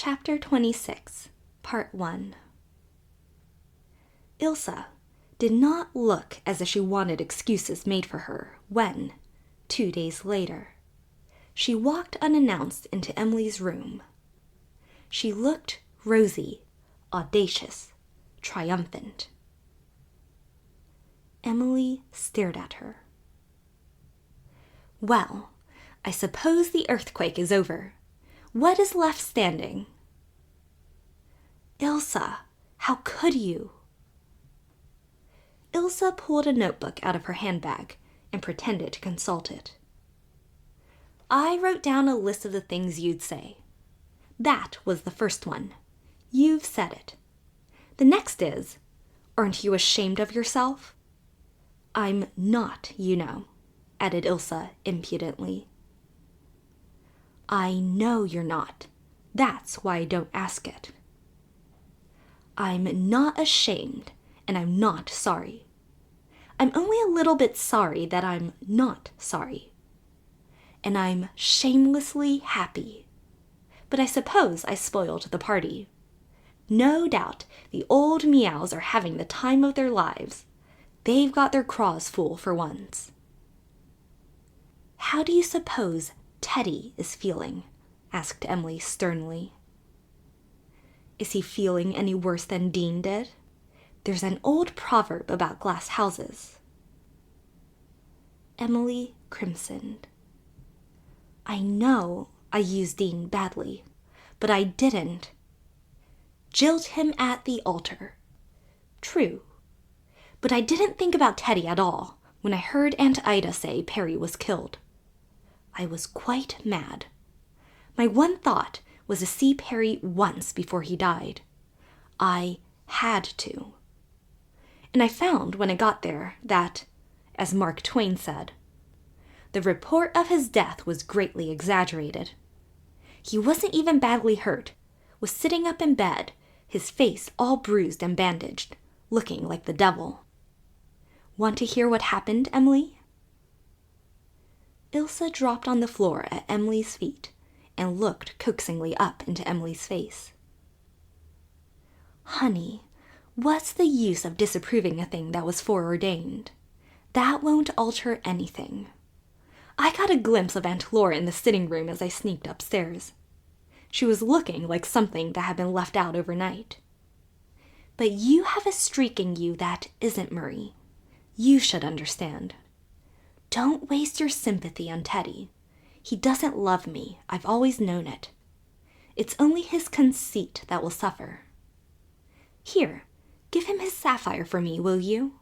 Chapter 26, Part 1. Ilsa did not look as if she wanted excuses made for her when, 2 days later, she walked unannounced into Emily's room. She looked rosy, audacious, triumphant. Emily stared at her. "Well, I suppose the earthquake is over. What is left standing?" "Ilsa, how could you?" Ilsa pulled a notebook out of her handbag and pretended to consult it. "I wrote down a list of the things you'd say. That was the first one. You've said it. The next is, aren't you ashamed of yourself? I'm not, you know," added Ilsa impudently. "I know you're not. That's why I don't ask it." "I'm not ashamed, and I'm not sorry. I'm only a little bit sorry that I'm not sorry. And I'm shamelessly happy. But I suppose I spoiled the party. No doubt the old meows are having the time of their lives. They've got their craws full for once." "How do you suppose Teddy is feeling?" asked Emily sternly. "Is he feeling any worse than Dean did? There's an old proverb about glass houses." Emily crimsoned. "I know I used Dean badly, but I didn't. Jilt him at the altar. True. But I didn't think about Teddy at all when I heard Aunt Ida say Perry was killed. I was quite mad. My one thought was to see Perry once before he died. I had to. And I found when I got there that, as Mark Twain said, the report of his death was greatly exaggerated. He wasn't even badly hurt, was sitting up in bed, his face all bruised and bandaged, looking like the devil. Want to hear what happened, Emily?" Ilsa dropped on the floor at Emily's feet and looked coaxingly up into Emily's face. "Honey, what's the use of disapproving a thing that was foreordained? That won't alter anything. I got a glimpse of Aunt Laura in the sitting room as I sneaked upstairs. She was looking like something that had been left out overnight. But you have a streak in you that isn't Murray. You should understand. Don't waste your sympathy on Teddy. He doesn't love me. I've always known it. It's only his conceit that will suffer. Here, give him his sapphire for me, will you?"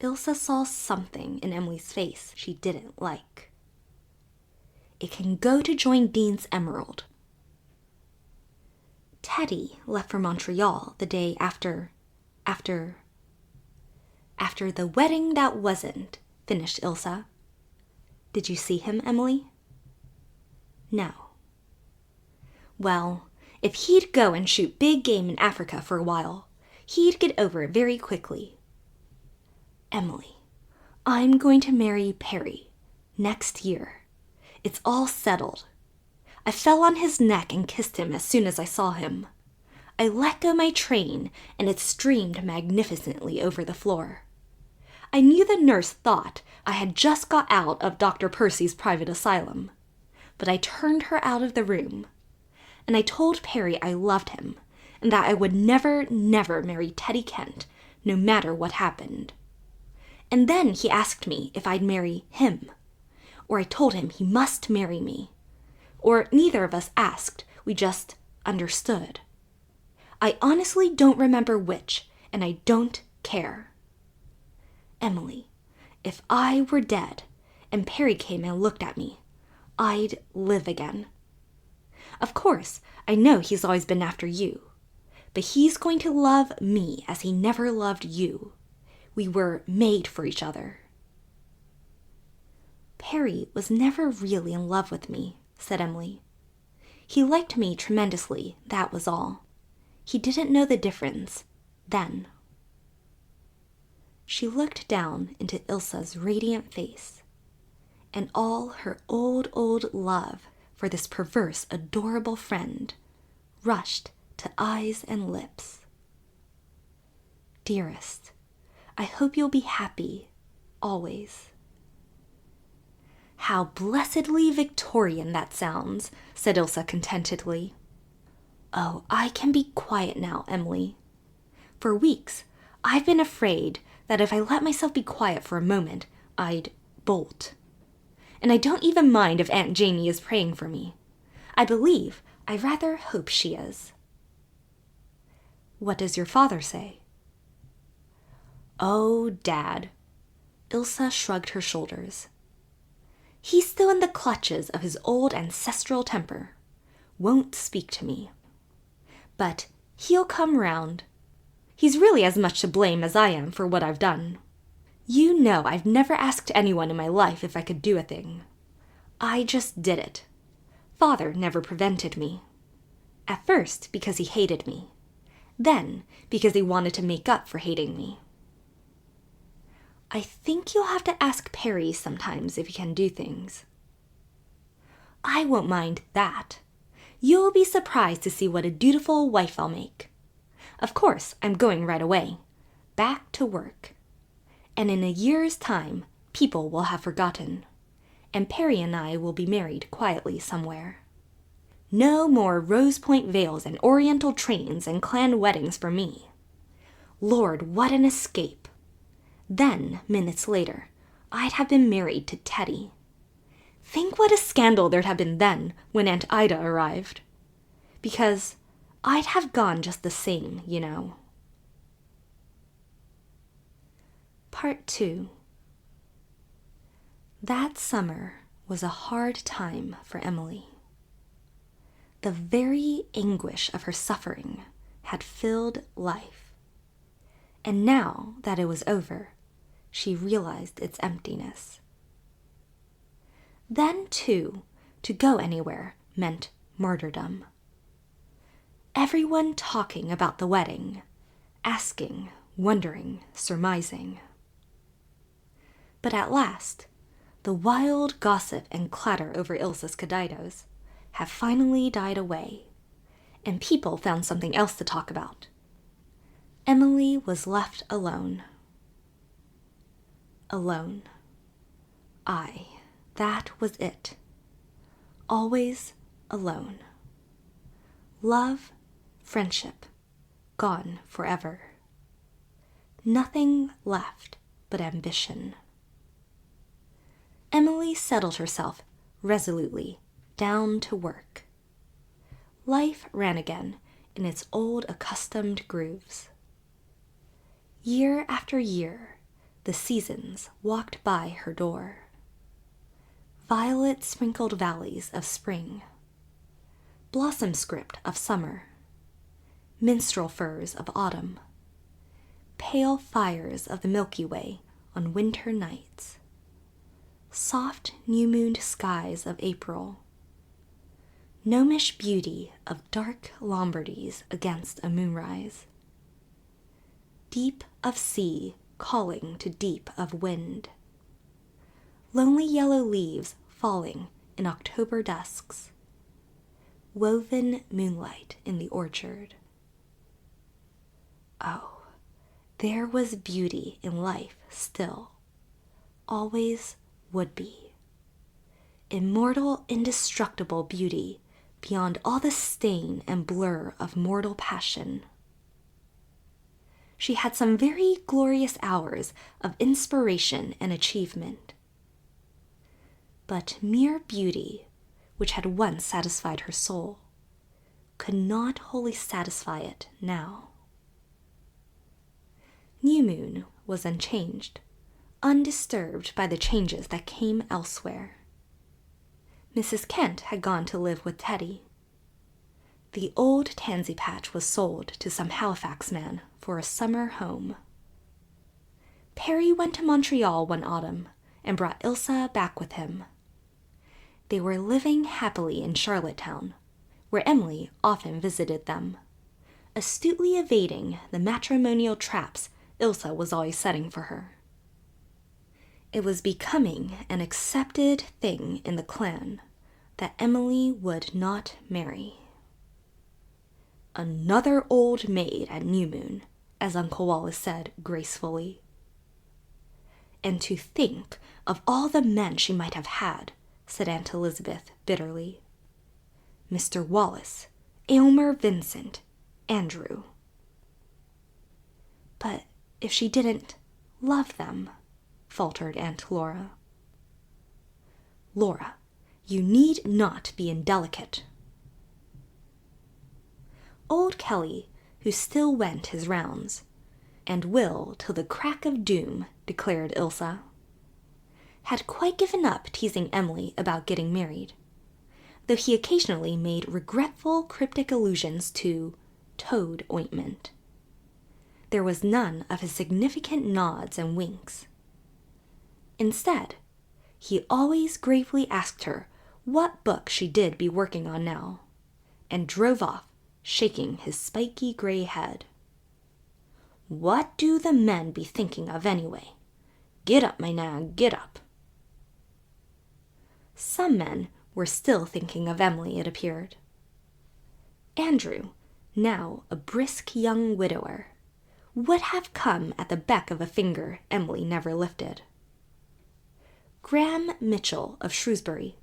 Ilsa saw something in Emily's face she didn't like. "It can go to join Dean's emerald." "Teddy left for Montreal the day after the wedding that wasn't," finished Ilsa. "Did you see him, Emily?" "No." "Well, if he'd go and shoot big game in Africa for a while, he'd get over it very quickly. Emily, I'm going to marry Perry next year. It's all settled. I fell on his neck and kissed him as soon as I saw him. I let go my train, and it streamed magnificently over the floor. I knew the nurse thought I had just got out of Dr. Percy's private asylum, but I turned her out of the room, and I told Perry I loved him, and that I would never, never marry Teddy Kent, no matter what happened. And then he asked me if I'd marry him, or I told him he must marry me, or neither of us asked, we just understood. I honestly don't remember which, and I don't care. Emily, if I were dead and Perry came and looked at me, I'd live again. Of course, I know he's always been after you, but he's going to love me as he never loved you. We were made for each other." "Perry was never really in love with me," said Emily. "He liked me tremendously, that was all. He didn't know the difference, then." She looked down into Ilsa's radiant face, and all her old love for this perverse, adorable friend rushed to eyes and lips. Dearest, I hope you'll be happy, always. How blessedly Victorian that sounds, said Ilse contentedly. Oh, I can be quiet now, Emily. For weeks, I've been afraid that if I let myself be quiet for a moment, I'd bolt. And I don't even mind if Aunt Jamie is praying for me. I rather hope she is. What does your father say? Oh, Dad. Ilse shrugged her shoulders. He's still in the clutches of his old ancestral temper. Won't speak to me. But he'll come round. He's really as much to blame as I am for what I've done. You know I've never asked anyone in my life if I could do a thing. I just did it. Father never prevented me. At first because he hated me. Then because he wanted to make up for hating me. I think you'll have to ask Perry sometimes if you can do things. I won't mind that. You'll be surprised to see what a dutiful wife I'll make. Of course, I'm going right away. Back to work. And in a year's time, people will have forgotten. And Perry and I will be married quietly somewhere. No more rose point veils and oriental trains and clan weddings for me. Lord, what an escape. Then, minutes later, I'd have been married to Teddy. Think what a scandal there'd have been then when Aunt Ida arrived. Because I'd have gone just the same, you know. Part 2. That summer was a hard time for Emily. The very anguish of her suffering had filled life. And now that it was over, she realized its emptiness. Then, too, to go anywhere meant martyrdom. Everyone talking about the wedding, asking, wondering, surmising. But at last, the wild gossip and clatter over Ilse's caditos have finally died away, and people found something else to talk about. Emily was left alone. Alone. Aye, that was it. Always alone. Love, friendship, gone forever. Nothing left but ambition. Emily settled herself resolutely down to work. Life ran again in its old accustomed grooves. Year after year, the seasons walked by her door. Violet-sprinkled valleys of spring, blossom script of summer, minstrel firs of autumn, pale fires of the Milky Way on winter nights, soft new-mooned skies of April, gnomish beauty of dark Lombardies against a moonrise, deep of sea calling to deep of wind, lonely yellow leaves falling in October dusks, woven moonlight in the orchard. Oh, there was beauty in life still, always would be. Immortal, indestructible beauty beyond all the stain and blur of mortal passion. She had some very glorious hours of inspiration and achievement. But mere beauty, which had once satisfied her soul, could not wholly satisfy it now. New Moon was unchanged, undisturbed by the changes that came elsewhere. Mrs. Kent had gone to live with Teddy. The old tansy patch was sold to some Halifax man for a summer home. Perry went to Montreal one autumn and brought Ilse back with him. They were living happily in Charlottetown, where Emily often visited them, astutely evading the matrimonial traps Ilse was always setting for her. It was becoming an accepted thing in the clan that Emily would not marry. "Another old maid at New Moon," as Uncle Wallace said gracefully. "And to think of all the men she might have had," said Aunt Elizabeth bitterly. "Mr. Wallace, Aylmer Vincent, Andrew." "But if she didn't love them," faltered Aunt Laura. "Laura, you need not be indelicate." Old Kelly, who still went his rounds, and will till the crack of doom, declared Ilsa, had quite given up teasing Emily about getting married, though he occasionally made regretful cryptic allusions to toad ointment. There was none of his significant nods and winks. Instead, he always gravely asked her what book she did be working on now, and drove off, shaking his spiky gray head. "What do the men be thinking of anyway? Get up, my nag, get up." Some men were still thinking of Emily, it appeared. Andrew, now a brisk young widower, would have come at the beck of a finger Emily never lifted. Graham Mitchell of Shrewsbury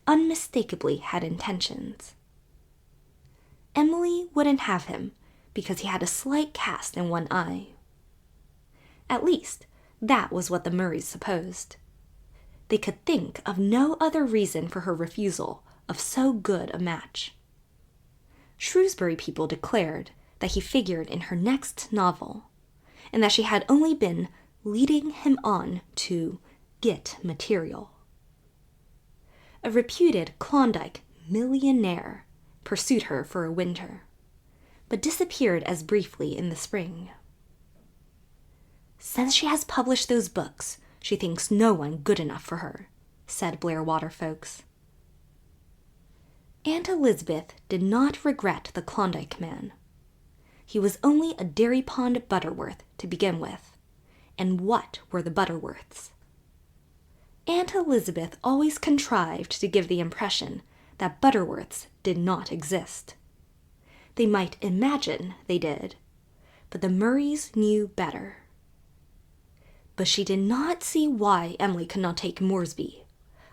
unmistakably had intentions. Emily wouldn't have him because he had a slight cast in one eye. At least, that was what the Murrays supposed. They could think of no other reason for her refusal of so good a match. Shrewsbury people declared that he figured in her next novel, and that she had only been leading him on to get material. A reputed Klondike millionaire pursued her for a winter, but disappeared as briefly in the spring. "Since she has published those books, she thinks no one good enough for her," said Blairwater folks. Aunt Elizabeth did not regret the Klondike man. He was only a Dairy Pond Butterworth to begin with, and what were the Butterworths? Aunt Elizabeth always contrived to give the impression that Butterworths did not exist. They might imagine they did, but the Murrays knew better. But she did not see why Emily could not take Moresby,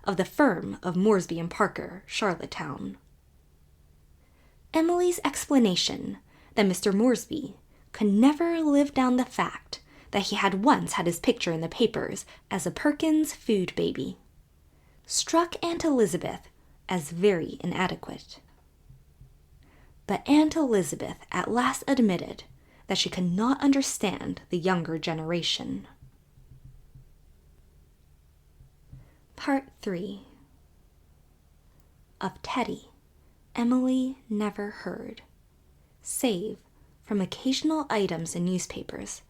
of the firm of Moresby and Parker, Charlottetown. Emily's explanation that Mr. Moresby could never live down the fact that he had once had his picture in the papers as a Perkins food baby struck Aunt Elizabeth as very inadequate. But Aunt Elizabeth at last admitted that she could not understand the younger generation. Part 3. Of Teddy, Emily never heard, save from occasional items in newspapers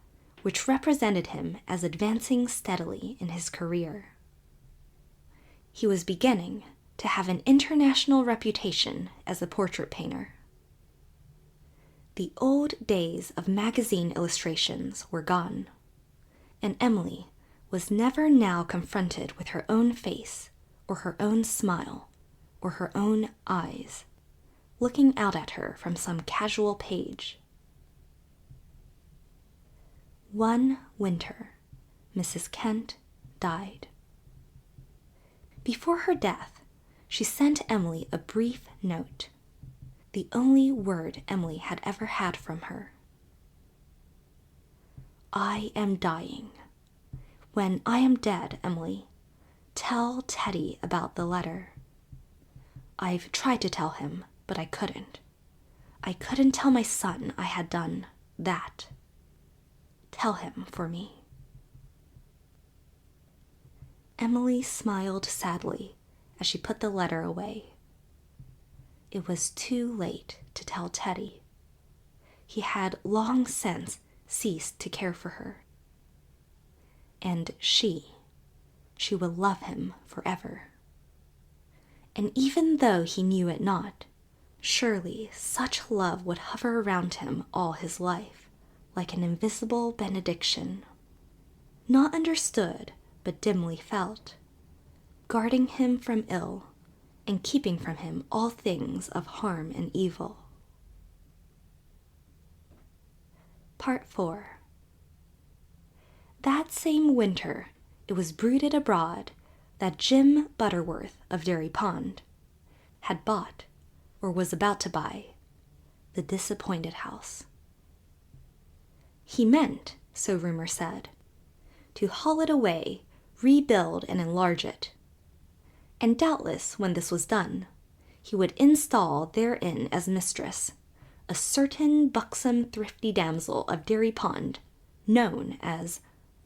which represented him as advancing steadily in his career. He was beginning to have an international reputation as a portrait painter. The old days of magazine illustrations were gone, and Emily was never now confronted with her own face, or her own smile, or her own eyes, looking out at her from some casual page. One winter, Mrs. Kent died. Before her death, she sent Emily a brief note, the only word Emily had ever had from her. "I am dying. When I am dead, Emily, tell Teddy about the letter. I've tried to tell him, but I couldn't. I couldn't tell my son I had done that. Tell him for me." Emily smiled sadly as she put the letter away. It was too late to tell Teddy. He had long since ceased to care for her. And she would love him forever. And even though he knew it not, surely such love would hover around him all his life, like an invisible benediction, not understood but dimly felt, guarding him from ill and keeping from him all things of harm and evil. Part 4. That same winter it was bruited abroad that Jim Butterworth of Dairy Pond had bought, or was about to buy, the disappointed house. He meant, so rumor said, to haul it away, rebuild and enlarge it. And doubtless, when this was done, he would install therein as mistress a certain buxom, thrifty damsel of Dairy Pond, known as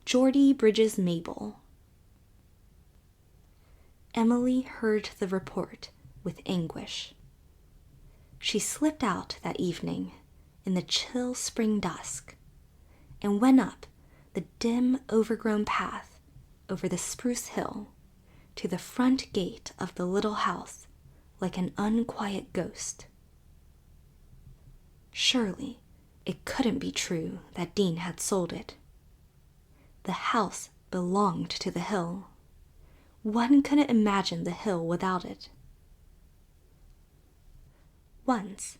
Geordie Bridges Mabel. Emily heard the report with anguish. She slipped out that evening in the chill spring dusk and went up the dim, overgrown path over the spruce hill to the front gate of the little house like an unquiet ghost. Surely it couldn't be true that Dean had sold it. The house belonged to the hill. One couldn't imagine the hill without it. Once,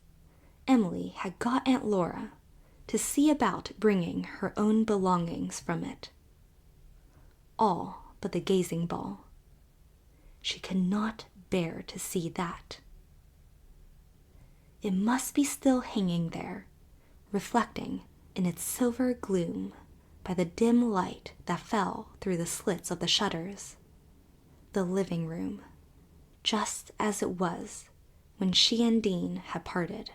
Emily had got Aunt Laura to see about bringing her own belongings from it. All but the gazing ball. She could not bear to see that. It must be still hanging there, reflecting in its silver gloom by the dim light that fell through the slits of the shutters. The living room, just as it was when she and Dean had parted.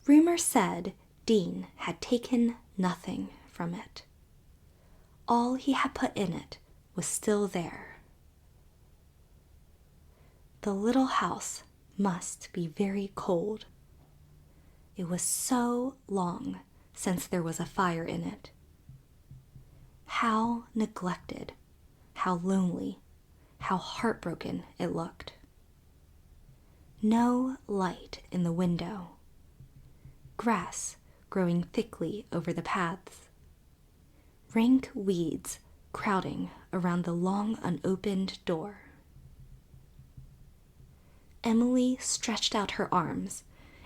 Rumor said Dean had taken nothing from it. All he had put in it was still there. The little house must be very cold. It was so long since there was a fire in it. How neglected, how lonely, how heartbroken it looked. No light in the window. Grass growing thickly over the paths. Rank weeds crowding around the long unopened door. Emily stretched out her arms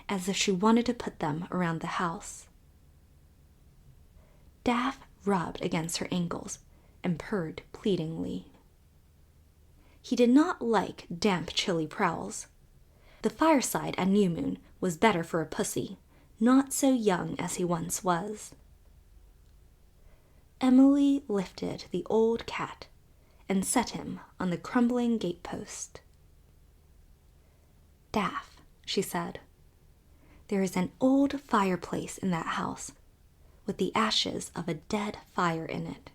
as if she wanted to put them around the house. Daff rubbed against her ankles and purred pleadingly. He did not like damp, chilly prowls. The fireside at New Moon was better for a pussy, not so young as he once was. Emily lifted the old cat and set him on the crumbling gatepost. "Daff," she said, "there is an old fireplace in that house, with the ashes of a dead fire in it.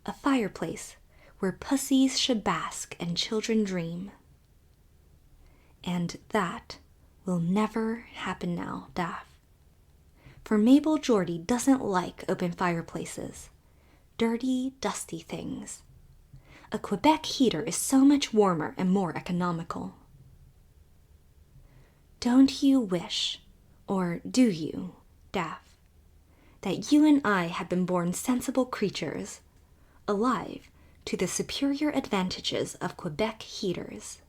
A fireplace where pussies should bask and children dream. And that will never happen now, Daff. For Mabel Geordie doesn't like open fireplaces, dirty, dusty things. A Quebec heater is so much warmer and more economical. Don't you wish, or do you, Daff, that you and I had been born sensible creatures, alive to the superior advantages of Quebec heaters?